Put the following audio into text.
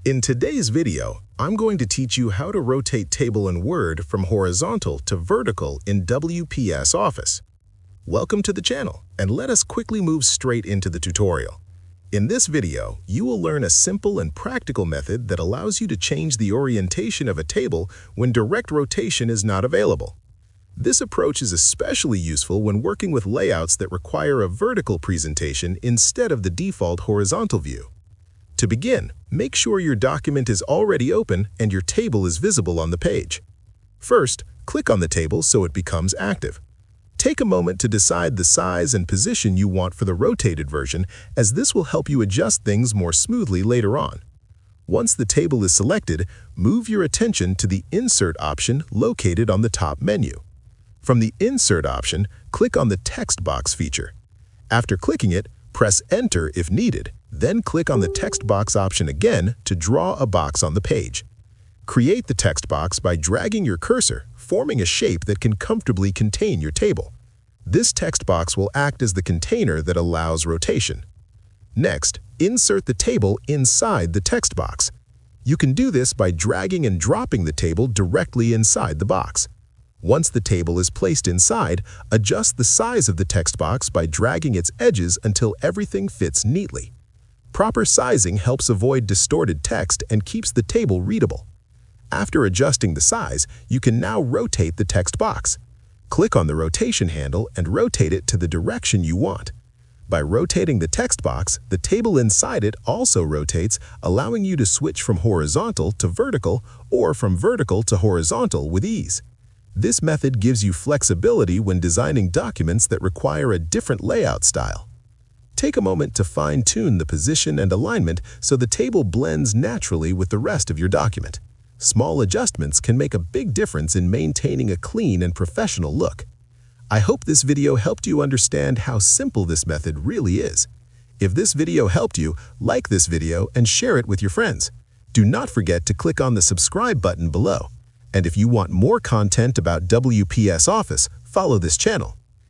In today's video, I'm going to teach you how to rotate table in Word from horizontal to vertical in WPS Office. Welcome to the channel, and let us quickly move straight into the tutorial. In this video, you will learn a simple and practical method that allows you to change the orientation of a table when direct rotation is not available. This approach is especially useful when working with layouts that require a vertical presentation instead of the default horizontal view. To begin, make sure your document is already open and your table is visible on the page. First, click on the table so it becomes active. Take a moment to decide the size and position you want for the rotated version, as this will help you adjust things more smoothly later on. Once the table is selected, move your attention to the Insert option located on the top menu. From the Insert option, click on the text box feature. After clicking it, press Enter if needed, then click on the text box option again to draw a box on the page. Create the text box by dragging your cursor, forming a shape that can comfortably contain your table. This text box will act as the container that allows rotation. Next, insert the table inside the text box. You can do this by dragging and dropping the table directly inside the box. Once the table is placed inside, adjust the size of the text box by dragging its edges until everything fits neatly. Proper sizing helps avoid distorted text and keeps the table readable. After adjusting the size, you can now rotate the text box. Click on the rotation handle and rotate it to the direction you want. By rotating the text box, the table inside it also rotates, allowing you to switch from horizontal to vertical or from vertical to horizontal with ease. This method gives you flexibility when designing documents that require a different layout style. Take a moment to fine-tune the position and alignment so the table blends naturally with the rest of your document. Small adjustments can make a big difference in maintaining a clean and professional look. I hope this video helped you understand how simple this method really is. If this video helped you, like this video and share it with your friends. Do not forget to click on the subscribe button below. And if you want more content about WPS Office, follow this channel.